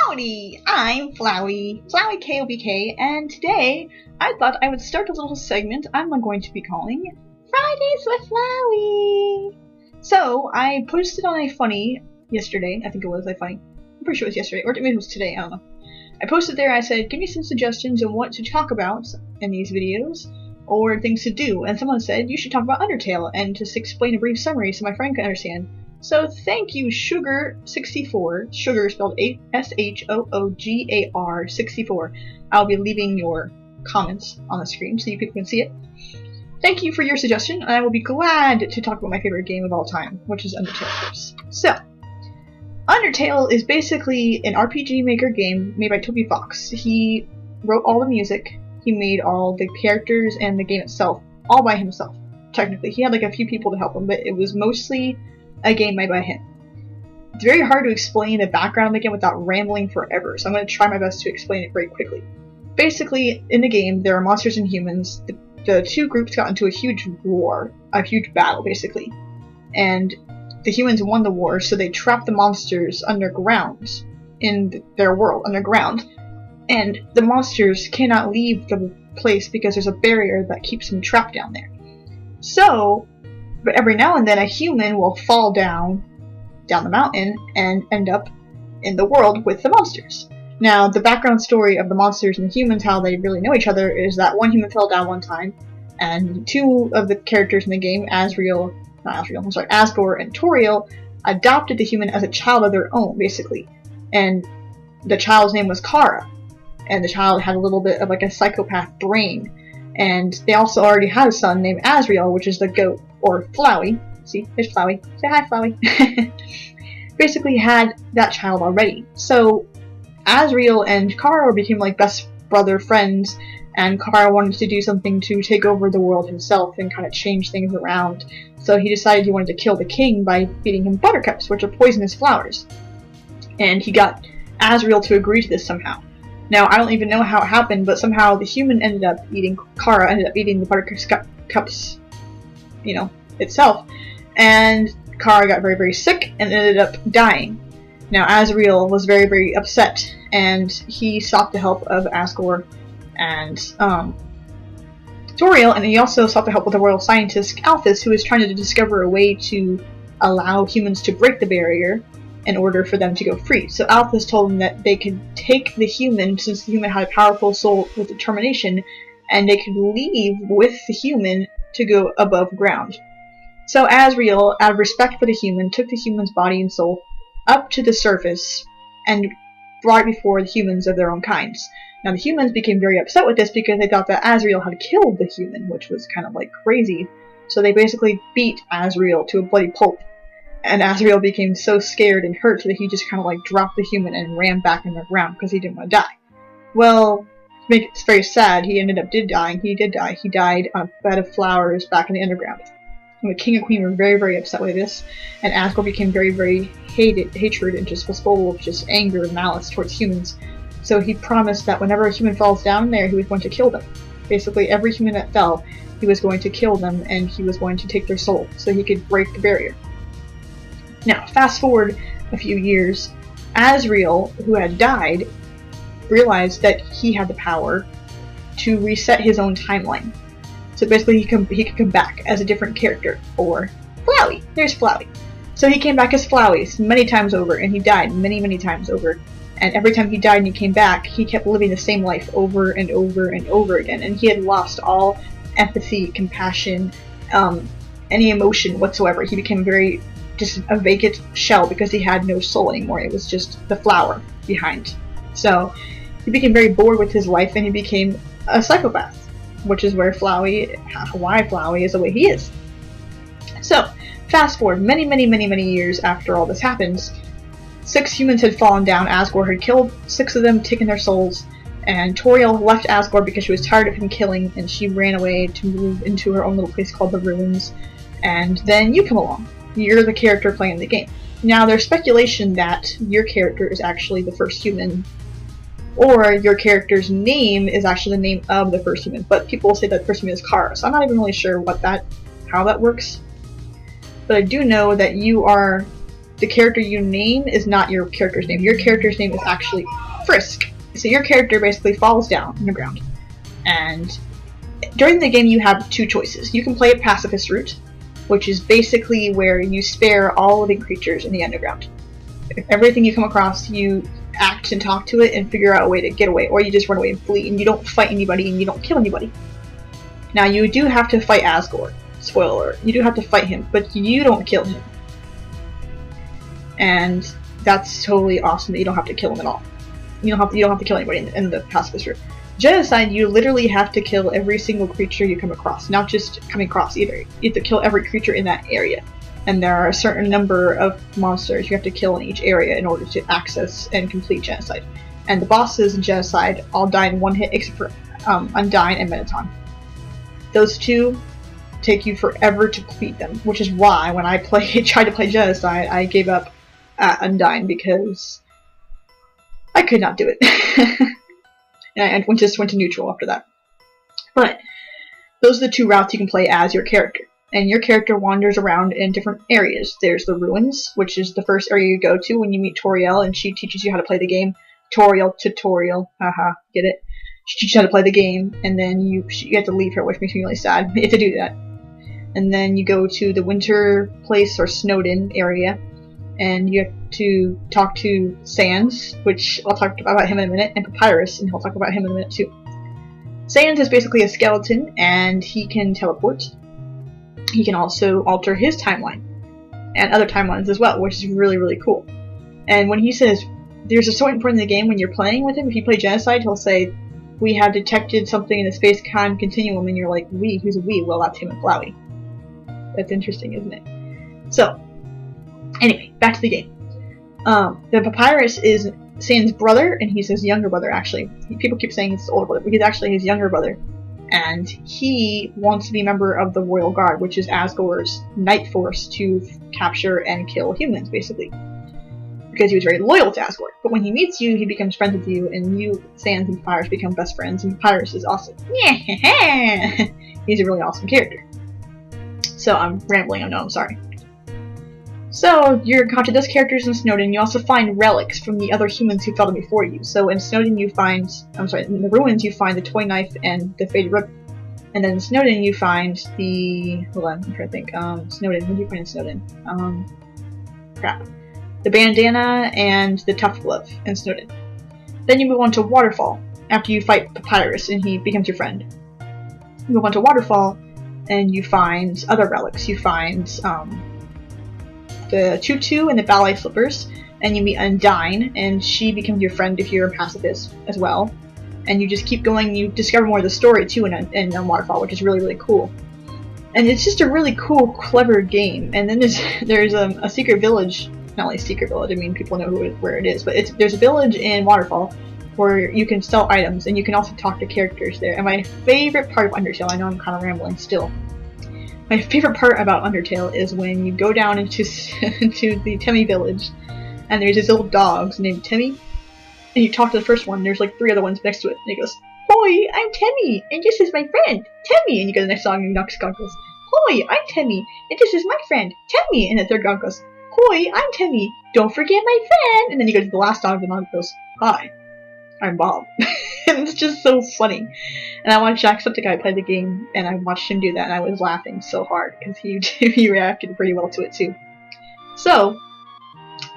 Howdy! I'm Flowey, FloweyKOBK, and today I thought I would start a little segment I'm going to be calling Fridays with Flowey. So, I posted on a funny yesterday, I think it was a funny, I'm pretty sure it was yesterday, or maybe it was today, I don't know. I posted there, I said, give me some suggestions on what to talk about in these videos, or things to do, and someone said, you should talk about Undertale, and just explain a brief summary so my friend can understand. So thank you, Sugar64, Sugar spelled SHOOGAR 64. I'll be leaving your comments on the screen so you people can see it. Thank you for your suggestion, and I will be glad to talk about my favorite game of all time, which is Undertale, of course. So, Undertale is basically an RPG Maker game made by Toby Fox. He wrote all the music, he made all the characters and the game itself, all by himself, technically. He had like a few people to help him, but it was mostly a game made by him. It's very hard to explain the background of the game without rambling forever, so I'm going to try my best to explain it very quickly. Basically, in the game, there are monsters and humans. The two groups got into a huge war, a huge battle, basically. And the humans won the war, so they trapped the monsters underground, in their world, underground. And the monsters cannot leave the place because there's a barrier that keeps them trapped down there. So, but every now and then a human will fall down the mountain and end up in the world with the monsters. Now, the background story of the monsters and the humans, how they really know each other, is that one human fell down one time, and two of the characters in the game, Asgore and Toriel, adopted the human as a child of their own, basically. And the child's name was Kara, and the child had a little bit of like a psychopath brain. And they also already had a son named Asriel, which is the goat, or Flowey. See, there's Flowey. Say hi, Flowey. Basically had that child already. So Asriel and Kara became like best brother friends, and Kara wanted to do something to take over the world himself and kind of change things around. So he decided he wanted to kill the king by feeding him buttercups, which are poisonous flowers. And he got Asriel to agree to this somehow. Now, I don't even know how it happened, but somehow the human ended up eating, Kara ended up eating the buttercups, you know, itself, and Kara got very, very sick and ended up dying. Now, Asriel was very, very upset, and he sought the help of Asgore and Toriel, and he also sought the help of the royal scientist Alphys, who was trying to discover a way to allow humans to break the barrier in order for them to go free. So Alphys told him that they could take the human, since the human had a powerful soul with determination, and they could leave with the human to go above ground. So Asriel, out of respect for the human, took the human's body and soul up to the surface and brought it before the humans of their own kinds. Now the humans became very upset with this because they thought that Asriel had killed the human, which was kind of like crazy. So they basically beat Asriel to a bloody pulp. And Asriel became so scared and hurt that he just kind of like dropped the human and ran back in the ground because he didn't want to die. Well, to make it very sad, he did die. He died on a bed of flowers back in the underground. And the king and queen were very, very upset with this, and Asgore became very, very hatred and just was full of just anger and malice towards humans. So he promised that whenever a human falls down there, he was going to kill them. Basically, every human that fell, he was going to kill them, and he was going to take their soul so he could break the barrier. Now, fast forward a few years, Asriel, who had died, realized that he had the power to reset his own timeline. So basically he could come back as a different character, or Flowey. There's Flowey. So he came back as Flowey many times over, and he died many, many times over. And every time he died and he came back, he kept living the same life over and over and over again. And he had lost all empathy, compassion, any emotion whatsoever. He became just a vacant shell because he had no soul anymore. It was just the flower behind. So he became very bored with his life, and he became a psychopath, which is why Flowey is the way he is. So, fast forward many, many, many, many years after all this happens, 6 humans had fallen down. Asgore had killed 6 of them, taken their souls, and Toriel left Asgore because she was tired of him killing, and she ran away to move into her own little place called the Ruins. And then you come along. You're the character playing the game. Now, there's speculation that your character is actually the first human, or your character's name is actually the name of the first human, but people say that the first human is Kara, so I'm not even really sure how that works. But I do know that you are the character you name is not your character's name. Your character's name is actually Frisk. So your character basically falls down on the ground. And during the game you have two choices. You can play a pacifist route, which is basically where you spare all living creatures in the underground. If everything you come across, you act and talk to it and figure out a way to get away, or you just run away and flee, and you don't fight anybody and you don't kill anybody. Now you do have to fight Asgore. Spoiler alert. You do have to fight him, but you don't kill him. And that's totally awesome that you don't have to kill him at all. You don't have to kill anybody in the pacifist route. Genocide, you literally have to kill every single creature you come across, not just coming across either. You have to kill every creature in that area. And there are a certain number of monsters you have to kill in each area in order to access and complete Genocide. And the bosses in Genocide all die in one hit except for Undyne and Mettaton. Those two take you forever to complete them, which is why when I tried to play Genocide, I gave up at Undyne because I could not do it. And I just went to neutral after that. But those are the two routes you can play as your character. And your character wanders around in different areas. There's the ruins, which is the first area you go to when you meet Toriel, and she teaches you how to play the game. Toriel tutorial, haha, get it? She teaches you how to play the game, and then you have to leave her, which makes me really sad. You have to do that. And then you go to the winter place or Snowden area, and you have to talk to Sans, which I'll talk about him in a minute, and Papyrus, and I'll talk about him in a minute too. Sans is basically a skeleton, and he can teleport. He can also alter his timeline, and other timelines as well, which is really, really cool. And when he says, there's a certain point in the game when you're playing with him, if you play Genocide, he'll say, we have detected something in the space-time continuum, and you're like, we? Who's a we? Well, that's him and Flowey. That's interesting, isn't it? So, anyway, back to the game. The Papyrus is Sans' brother, and he's his younger brother, actually. People keep saying he's his older brother, but he's actually his younger brother. And he wants to be a member of the Royal Guard, which is Asgore's night force to capture and kill humans, basically. Because he was very loyal to Asgore. But when he meets you, he becomes friends with you, and you, Sans, and Papyrus become best friends, and Papyrus is awesome. He's a really awesome character. So I'm rambling, I know, I'm sorry. So, you're encountered those characters in Snowden. You also find relics from the other humans who fought before you. So in Snowden you find, in the ruins you find the toy knife and the faded ribbon. And then in Snowden you find the, hold on, I'm trying to think, Snowden, what do you find in Snowden? Crap. The bandana and the tough glove in Snowden. Then you move on to Waterfall, after you fight Papyrus and he becomes your friend. You move on to Waterfall, and you find other relics. You find, the tutu and the ballet slippers, and you meet Undyne, and she becomes your friend if you're a pacifist as well. And you just keep going, you discover more of the story too in Waterfall, which is really, really cool. And it's just a really cool, clever game. And then there's a secret village, not only a secret village, I mean people know where it is, but there's a village in Waterfall where you can sell items, and you can also talk to characters there. And my favorite part of Undertale, I know I'm kind of rambling still, my favorite part about Undertale is when you go down into the Temmie village, and there's these little dogs named Temmie, and you talk to the first one, and there's like 3 other ones next to it, and he goes, "Hoi, I'm Temmie, and this is my friend, Temmie," and you go to the next dog, and the next dog goes, "Hoi, I'm Temmie, and this is my friend, Temmie," and the third dog goes, "Hoi, I'm Temmie, don't forget my friend," and then you go to the last dog, and the dog goes, "Hi, I'm Bob." And it's just so funny. And I watched Jacksepticeye play the game, and I watched him do that, and I was laughing so hard because he reacted pretty well to it too. So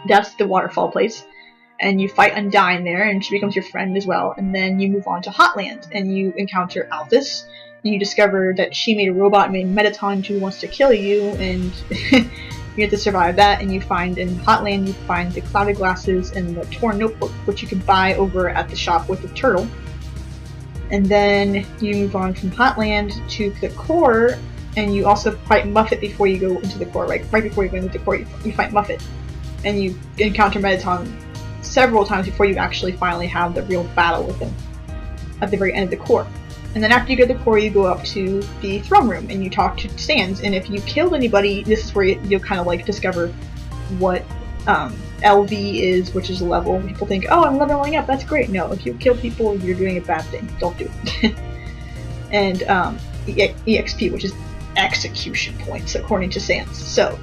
that's the Waterfall place, and you fight Undyne there, and she becomes your friend as well. And then you move on to Hotland, and you encounter Alphys, and you discover that she made a robot named Mettaton who wants to kill you, and you have to survive that. And you find in Hotland, you find the clouded glasses and the torn notebook, which you can buy over at the shop with the turtle. And then you move on from Hotland to the core, and you also fight Muffet before you go into the core. Right before you go into the core, you fight Muffet. And you encounter Mettaton several times before you actually finally have the real battle with him at the very end of the core. And then after you go to the core, you go up to the throne room, and you talk to Sans. And if you killed anybody, this is where you'll kind of like discover what LV is, which is a level. People think, oh, I'm leveling up, that's great. No, if you kill people, you're doing a bad thing. Don't do it. And EXP, which is execution points, according to Sans. So,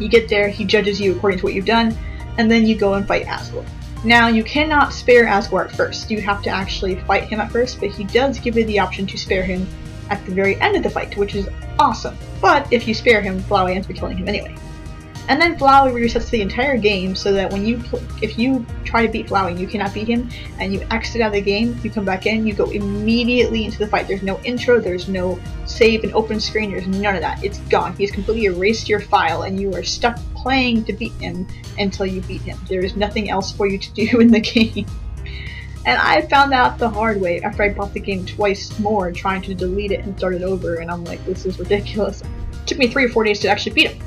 You get there, he judges you according to what you've done, and then you go and fight Asgore. Now, you cannot spare Asgore at first. You have to actually fight him at first, but he does give you the option to spare him at the very end of the fight, which is awesome. But if you spare him, Flowey ends up killing him anyway. And then Flowey resets the entire game so that when if you try to beat Flowey and you cannot beat him, and you exit out of the game, you come back in, you go immediately into the fight. There's no intro, there's no save and open screen, there's none of that. It's gone. He's completely erased your file, and you are stuck playing to beat him until you beat him. There is nothing else for you to do in the game. And I found out the hard way after I bought the game twice more, trying to delete it and start it over, and I'm like, this is ridiculous. It took me 3 or 4 days to actually beat him.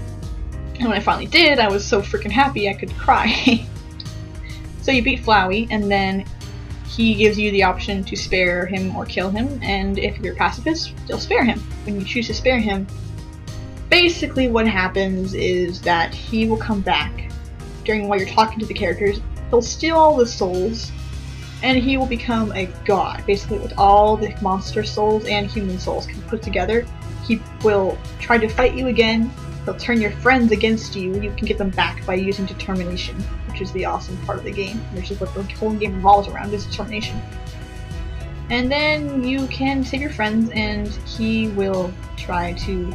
And when I finally did, I was so freaking happy I could cry. So you beat Flowey, and then he gives you the option to spare him or kill him, and if you're pacifist, you'll spare him. When you choose to spare him, basically what happens is that he will come back while you're talking to the characters. He'll steal all the souls, and he will become a god. Basically, with all the monster souls and human souls put together, he will try to fight you again. He'll turn your friends against you. You can get them back by using determination, which is the awesome part of the game, which is what the whole game revolves around, is determination. And then you can save your friends, and he will try to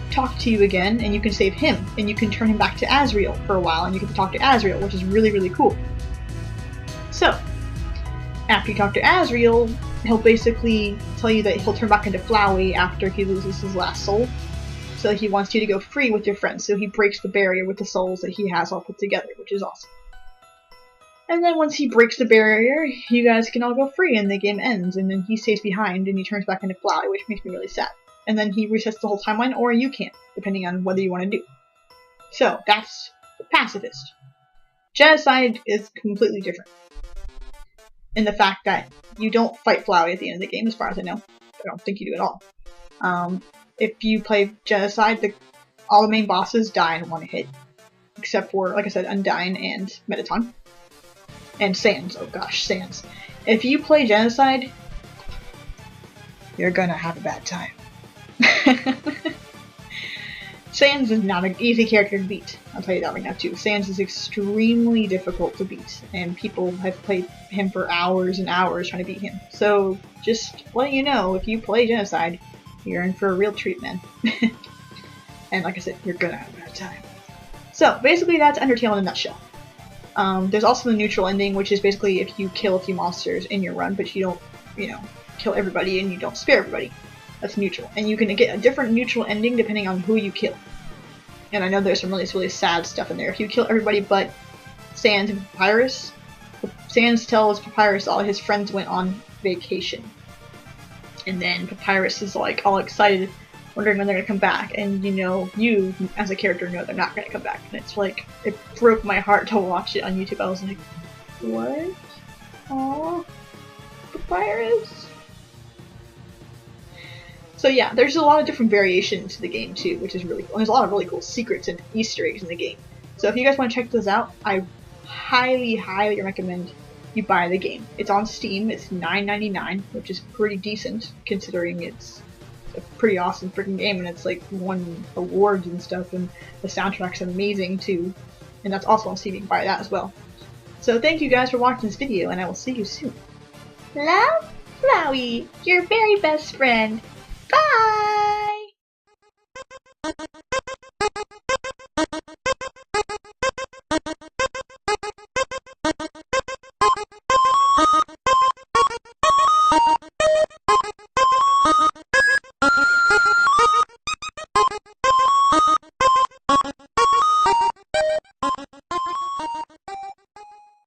talk to you again, and you can save him, and you can turn him back to Azrael for a while, and you can talk to Azrael, which is really, really cool. So, after you talk to Azrael, he'll basically tell you that he'll turn back into Flowey after he loses his last soul. So he wants you to go free with your friends, so he breaks the barrier with the souls that he has all put together, which is awesome. And then once he breaks the barrier, you guys can all go free and the game ends, and then he stays behind and he turns back into Flowey, which makes me really sad. And then he resets the whole timeline, or you can, depending on whether you want to do. So, that's pacifist. Genocide is completely different. In the fact that you don't fight Flowey at the end of the game, as far as I know. I don't think you do at all. If you play Genocide, all the main bosses die in one hit. Except for, like I said, Undyne and Mettaton. And Sans. Oh gosh, Sans. If you play Genocide, you're gonna have a bad time. Sans is not an easy character to beat. I'll tell you that right now too. Sans is extremely difficult to beat, and people have played him for hours and hours trying to beat him. So, just letting you know, if you play Genocide, you're in for a real treat, man. And like I said, you're gonna have a bad time. So, basically that's Undertale in a nutshell. There's also the neutral ending, which is basically if you kill a few monsters in your run, but you don't, kill everybody and you don't spare everybody. That's neutral. And you can get a different neutral ending depending on who you kill. And I know there's some really sad stuff in there. If you kill everybody but Sans and Papyrus, Sans tells Papyrus all his friends went on vacation. And then Papyrus is like all excited, wondering when they're gonna come back, and you as a character know they're not gonna come back. And it's like, it broke my heart to watch it on YouTube. I was like, what? Aww, Papyrus? So yeah, there's a lot of different variations to the game too, which is really cool. And there's a lot of really cool secrets and Easter eggs in the game. So if you guys want to check those out, I highly recommend you buy the game. It's on Steam. It's $9.99, which is pretty decent considering it's a pretty awesome freaking game, and it's like won awards and stuff, and the soundtrack's amazing too. And that's also on Steam. You can buy that as well. So thank you guys for watching this video, and I will see you soon. Love, Flowey, your very best friend.